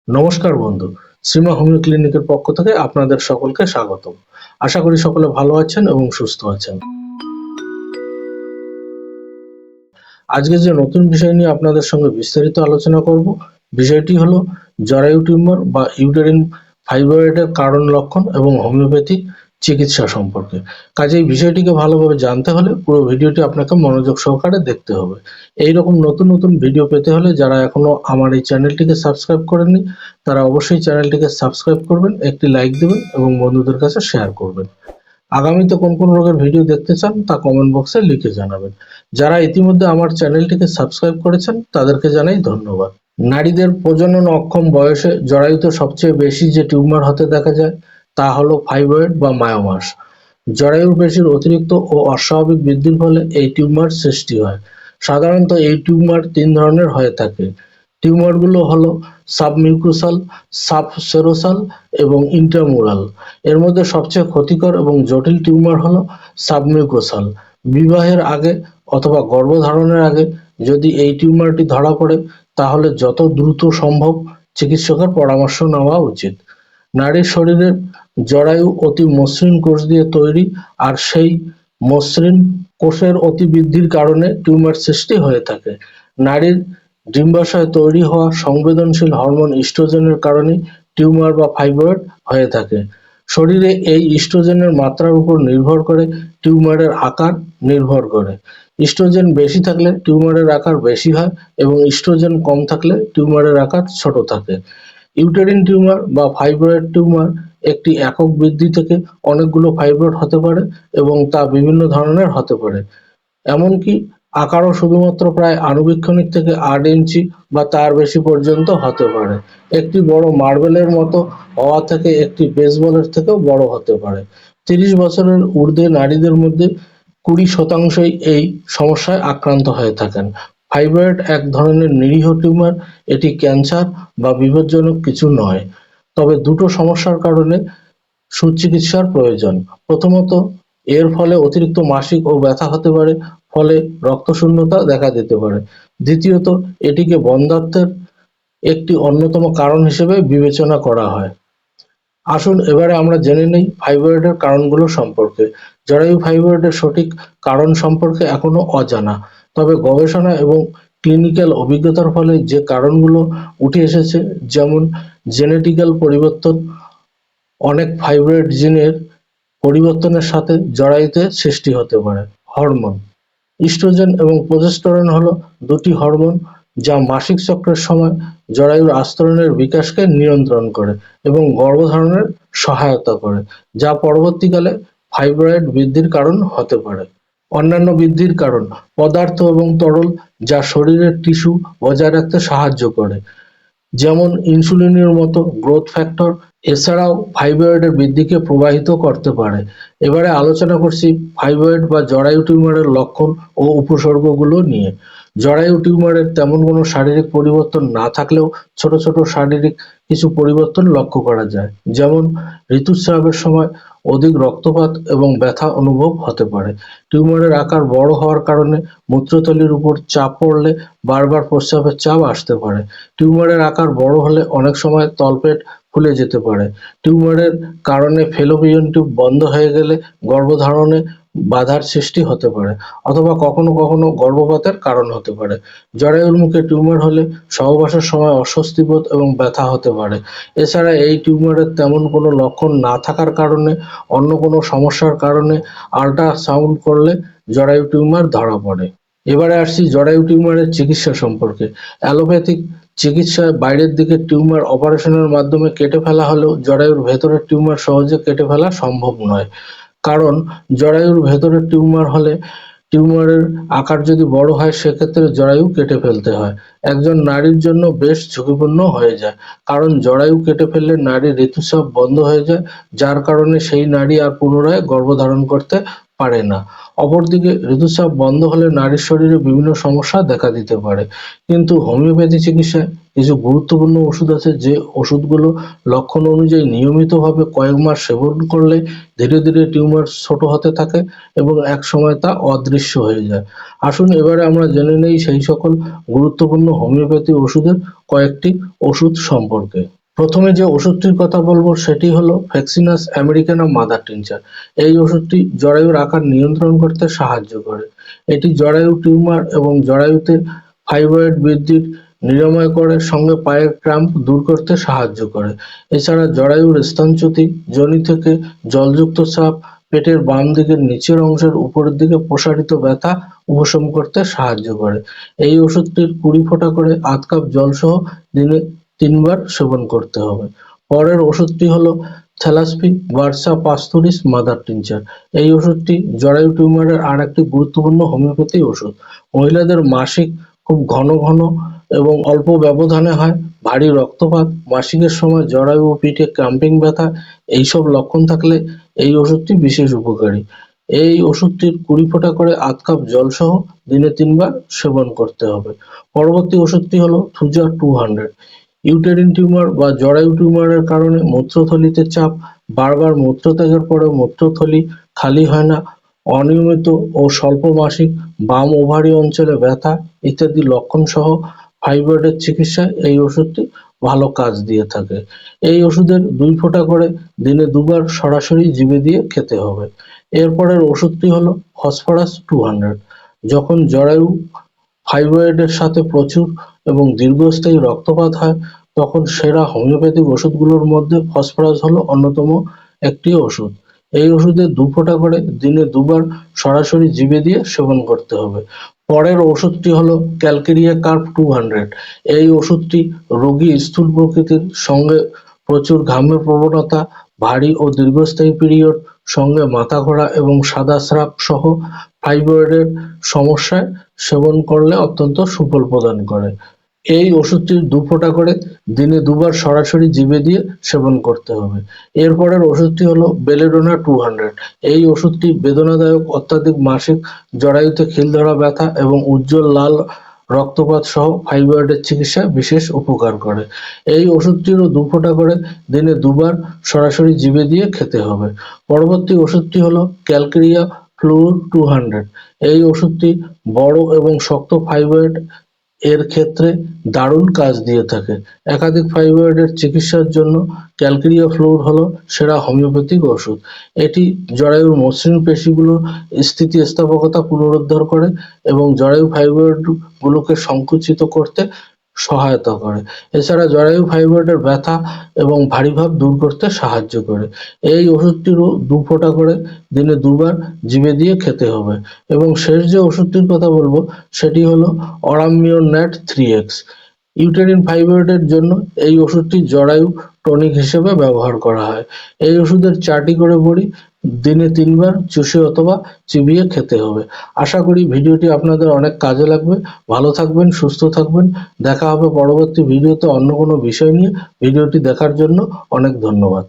নমস্কার বন্ধু, শ্রীমা হোমিও ক্লিনিকের পক্ষ থেকে আপনাদের সকলকে স্বাগতম। আশা করি সকলে ভালো আছেন এবং সুস্থ আছেন। আজকে যে নতুন বিষয় নিয়ে আপনাদের সঙ্গে বিস্তারিত আলোচনা করব, বিষয়টি হলো জরায়ু টিউমার বা ইউটেরিন ফাইব্রয়েডের কারণ, লক্ষণ এবং হোমিওপ্যাথি চিকিৎসা সম্পর্কে। কাজেই বিষয়টিকে ভালোভাবে জানতে হলে পুরো ভিডিওটি আপনাকে মনোযোগ সহকারে দেখতে হবে। এইরকম নতুন নতুন ভিডিও পেতে হলে যারা এখনো আমার এই চ্যানেলটিকে সাবস্ক্রাইব করেননি, তারা অবশ্যই চ্যানেলটিকে সাবস্ক্রাইব করবেন, একটি লাইক দেবেন এবং বন্ধুদের কাছে শেয়ার করবেন। আগামীতে কোন কোন রোগের ভিডিও দেখতে চান তা কমেন্ট বক্সে লিখে জানাবেন। যারা ইতিমধ্যে আমার চ্যানেলটিকে সাবস্ক্রাইব করেছেন তাদেরকে জানাই ধন্যবাদ। নারীদের প্রজনন অক্ষম বয়সে জরায়ুতে সবচেয়ে বেশি যে টিউমার হতে দেখা যায় তা হলো ফাইব্রয়েড বা মায়োমাস। জরায়ুর পেশির অতিরিক্ত ও অস্বাভাবিক বৃদ্ধির ফলে এই টিউমার সৃষ্টি হয়। সাধারণত এই টিউমার তিন ধরনের হয়ে থাকে। টিউমারগুলো হলো সাবমিউকোসাল, সাবসেরোসাল এবং ইন্ট্রামুরাল। এর মধ্যে সবচেয়ে ক্ষতিকর এবং জটিল টিউমার হলো সাবমিউকোসাল। বিবাহের আগে অথবা গর্ভধারণের আগে যদি এই টিউমারটি ধরা পড়ে তাহলে যত দ্রুত সম্ভব চিকিৎসকের পরামর্শ নেওয়া উচিত। নারীর শরীরের জরায়ু অতি মসৃণ কোষ দিয়ে তৈরি, আর সেই মসৃণ কোষের অতিবৃদ্ধির কারণে টিউমার সৃষ্টি হয়ে থাকে। নারীর ডিম্বাশয়ে তৈরি হওয়া সংবেদনশীল হরমোন ইস্ট্রোজেনের কারণে টিউমার বা ফাইব্রয়েড হয়ে থাকে। শরীরে এই ইস্ট্রোজেনের মাত্রার উপর নির্ভর করে টিউমারের আকার নির্ভর করে। ইস্ট্রোজেন বেশি থাকলে টিউমারের আকার বেশি হয় এবং ইস্ট্রোজেন কম থাকলে টিউমারের আকার ছোট থাকে। ইউটেরিন টিউমার বা ফাইব্রয়েড টিউমার একটি একক বৃদ্ধি থেকে অনেকগুলো ফাইব্রয়েড হতে পারে এবং তা বিভিন্ন ধরনের হতে পারে। এমনকি আকারও শুধুমাত্র প্রায় আণুবীক্ষণিক থেকে ৮ ইঞ্চি বা তার বেশি পর্যন্ত হতে পারে। একটি বড় মার্বেলের মতো হওয়া থেকে একটি বেসবলের থেকেও বড় হতে পারে। ৩০ বছরের ঊর্ধ্বে নারীদের মধ্যে ২০% এই সমস্যায় আক্রান্ত হয়ে থাকেন। ফাইব্রয়েড এক ধরনের নিরীহ টিউমার, এটি ক্যান্সার বা বিপজ্জনক কিছু নয়। তবে দুটো সমস্যার কারণে সুচিকিৎসার প্রয়োজন। প্রথমত, এর ফলে অতিরিক্ত মাসিক ও ব্যথা হতে পারে, ফলে রক্তশূন্যতা দেখা দিতে পারে। দ্বিতীয়ত, এটিকে বন্ধ্যাত্বের একটি অন্যতম কারণ হিসেবে বিবেচনা করা হয়। আসুন এবারে আমরা জেনে নেই ফাইব্রয়েডের কারণগুলো সম্পর্কে। জরায়ু ফাইব্রয়েডের সঠিক কারণ সম্পর্কে এখনো অজানা, তবে গবেষণা এবং ক্লিনিক্যাল অভিজ্ঞতার ফলে যে কারণগুলো উঠে এসেছে, যেমন জেনেটিক্যাল পরিবর্তন, অনেক ফাইব্রয়েড জিনের পরিবর্তনের সাথে জরায়ুতে সৃষ্টি হতে পারে। হরমোন, ইস্ট্রোজেন এবং প্রোজেস্টেরন হলো দুটি হরমোন যা মাসিক চক্রের সময় জরায়ুর আস্তরণের বিকাশকে নিয়ন্ত্রণ করে এবং গর্ভধারণের সহায়তা করে, যা পরবর্তীকালে ফাইব্রয়েড বৃদ্ধির কারণ হতে পারে। অন্যান্য বৃদ্ধির কারণ, পদার্থ এবং তরল যা শরীরের টিস্যু বজায় রাখতে সাহায্য করে, যেমন ইনসুলিনের মতো গ্রোথ ফ্যাক্টর, এছাড়াও ফাইব্রয়েডের বৃদ্ধিকে প্রভাবিত করতে পারে। এবারে আলোচনা করছি ফাইব্রয়েড বা জরায়ু টিউমারের লক্ষণ ও উপসর্গগুলো নিয়ে। জরায়ু টিউমারের তেমন কোনো শারীরিক পরিবর্তন না থাকলেও ছোট ছোট শারীরিক কিছু পরিবর্তন লক্ষ্য করা যায়, যেমন ঋতুস্রাবের সময় অধিক রক্তপাত এবং ব্যথা অনুভব হতে পারে। টিউমারের আকার বড় হওয়ার কারণে মূত্রথলির উপর চাপ পড়লে বারবার প্রস্রাবের চাপ আসতে পারে। টিউমারের আকার বড় হলে অনেক সময় তলপেট ফুলে যেতে পারে। টিউমারের কারণে ফেলোপিয়ন টিউব বন্ধ হয়ে গেলে গর্ভধারণে বাধার সৃষ্টি হতে পারে, অথবা কখনো কখনো গর্ভপাতের কারণ হতে পারে। জরায়ুর মুখে টিউমার হলে সহবাসের সময় অস্বস্তিবোধ এবং ব্যথা হতে পারে। এছাড়া এই টিউমারের তেমন কোনো লক্ষণ না থাকার কারণে অন্য কোনো সমস্যার কারণে আল্ট্রাসাউন্ড করলে জরায়ু টিউমার ধরা পড়ে। এবারে আসছি জরায়ু টিউমারের চিকিৎসা সম্পর্কে। অ্যালোপ্যাথিক চিকিৎসায় বাইরের দিকের টিউমার অপারেশনের মাধ্যমে কেটে ফেলা হলেও জরায়ুর ভেতরের টিউমার সহজে কেটে ফেলা সম্ভব নয়, কারণ জরায়ুর ভেতরে টিউমার হলে টিউমারের আকার যদি বড় হয় সেক্ষেত্রে জরায়ু কেটে ফেলতে হয়। একজন নারীর জন্য বেশ ঝুঁকিপূর্ণ হয়ে যায়, কারণ জরায়ু কেটে ফেললে নারীর ঋতুস্রাব বন্ধ হয়ে যায়, যার কারণে সেই নারী আর পুনরায় গর্ভধারণ করতে পারে না। অপরদিকে ঋতুস্রাব বন্ধ হলে নারীর শরীরে বিভিন্ন সমস্যা দেখা দিতে পারে। কিন্তু হোমিওপ্যাথি চিকিৎসায় কিছু গুরুত্বপূর্ণ ওষুধ আছে, যে ওষুধগুলো লক্ষণ অনুযায়ী নিয়মিতভাবে কয়েক মাস সেবন করলে ধীরে ধীরে টিউমার ছোট হতে থাকে এবং একসময় তা অদৃশ্য হয়ে যায়। আসুন এবারে আমরা জেনে নেই সেই সকল গুরুত্বপূর্ণ হোমিওপ্যাথি ওষুধের কয়েকটি ওষুধ সম্পর্কে। প্রথমে যে ওষুধটির কথা বলবো সেটি হলো ফ্যাক্সিনাস আমেরিকানা মাদার টিনচার। এই ওষুধটি জরায়ুর আকার নিয়ন্ত্রণ করতে সাহায্য করে। এটি জরায়ু টিউমার এবং জরায়ুতে ফাইব্রয়েড বৃদ্ধির নিরাময় করে, সঙ্গে পায়ের ক্র্যাম্প দূর করতে সাহায্য করে। এছাড়া জরায়ুর স্থানচ্যুতি, যোনি থেকে জলযুক্ত চাপ, পেটের বাম দিকের নিচের অংশের উপরের দিকে প্রসারিত ব্যথা উপশম করতে সাহায্য করে। এই ওষুধটির 20 ফোঁটা করে আধ কাপ জলসহ দিনে 3 বার সেবন করতে হবে। পরের ওষুধটি হলো থ্যালাসপি বার্সা পাস্তুরিস মাদার টিনচার। এই ওষুধটি জরায়ু টিউমারের আরেকটি গুরুত্বপূর্ণ হোমিওপ্যাথি ওষুধ। মহিলাদের মাসিক খুব ঘন ঘন এবং অল্প ব্যবধানে হয়, ভারী রক্তপাত, মাসিকের সময় জরায়ু ও পিঠে ক্র্যাম্পিং ব্যথা এইসব লক্ষণ থাকলে এই ওষুধটি বিশেষ উপকারী। এই ওষুধটির 20 ফোঁটা করে আধ কাপ জলসহ দিনে 3 বার সেবন করতে হবে। পরবর্তী ওষুধটি হলো থুজা 200। ইউটেরিন টিউমার বা জরায়ু টিউমারের কারণে মূত্রথলিতে চাপ, বারবার মূত্রত্যাগের পরেও মূত্রথলি খালি হয় না, অনিয়মিত ও স্বল্প মাসিক, বাম ওভারি অঞ্চলে ব্যথা ইত্যাদি লক্ষণ সহ ফাইব্রয়েডের চিকিৎসায় এই ওষুধটি ভালো কাজ দিয়ে থাকে। এই ওষুধের 2 ফোঁটা করে দিনে 2 বার সরাসরি জিভে দিয়ে খেতে হবে। এরপরের ওষুধটি হলো ফসফরাস 200। যখন জরায়ু ফাইব্রয়েডের সাথে প্রচুর এবং দীর্ঘস্থায়ী রক্তপাত হয়, তখন সেরা হোমিওপ্যাথিক ওষুধগুলোর মধ্যে ফসফরাস হলো অন্যতম একটি ওষুধ। এই ওষুধের 2 ফোঁটা করে দিনে 2 বার সরাসরি জিভে দিয়ে সেবন করতে হবে। পরের ওষুধটি হলো ক্যালকেরিয়া কার্ভ 200। এই ওষুধটি রোগী স্থূল প্রকৃতির, সঙ্গে প্রচুর ঘামের প্রবণতা, ভারী ও দীর্ঘস্থায়ী পিরিয়ড, সঙ্গে মাথা ঘোরা এবং সাদা স্রাব সহ ফাইব্রয়েডের সমস্যায় সেবন করলে অত্যন্ত সুফল প্রদান করে। এই ওষুধটির 2 ফোঁটা করে দিনে 2 বার সরাসরি জিভে দিয়ে সেবন করতে হবে। এরপরের ওষুধটি হলো বেলেডোনা 200। এই ওষুধটি বেদনাদায়ক অত্যাধিক মাসিক, জরায়ুতে খিল ধরা ব্যথা এবং উজ্জ্বল লাল রক্তপাত সহ ফাইব্রয়েডের চিকিৎসায় বিশেষ উপকার করে। এই ওষুধটিরও 2 ফোঁটা করে দিনে 2 বার সরাসরি জিভে দিয়ে খেতে হবে। পরবর্তী ওষুধটি হলো ক্যালকেরিয়া ফ্লুর 200। এই ওষুধটি বড় এবং শক্ত ফাইব্রয়েড এর ক্ষেত্রে দারুণ কাজ দিয়ে থাকে। একাধিক ফাইব্রয়েডের চিকিৎসার জন্য ক্যালকেরিয়া ফ্লুর হলো সেরা হোমিওপ্যাথিক ওষুধ। এটি জরায়ুর মসৃণ পেশিগুলোর স্থিতিস্থাপকতা পুনরুদ্ধার করে এবং জরায়ু ফাইব্রয়েডগুলোকে সংকুচিত করতে সহায়তা করে। এছাড়া জরায়ু ফাইব্রয়েডের ব্যথা এবং ভারী ভাব দূর করতে সাহায্য করে। এই ওষুধটিরও 2 ফোঁটা করে দিনে 2 বার জিভে দিয়ে খেতে হবে। এবং শেষ যে ওষুধটির কথা বলবো সেটি হলো অরামিওনেট 3x। ইউটেরিন ফাইব্রয়েডের জন্য এই ওষুধটি জরায়ু টনিক হিসেবে ব্যবহার করা হয়। এই ওষুধের 4টি করে বড়ি দিনে 3 বার চুষে অথবা চিবিয়ে খেতে হবে। আশা করি ভিডিওটি আপনাদের অনেক কাজে লাগবে। ভালো থাকবেন, সুস্থ থাকবেন। দেখা হবে পরবর্তী ভিডিওতে অন্য কোনো বিষয় নিয়ে। ভিডিওটি দেখার জন্য অনেক ধন্যবাদ।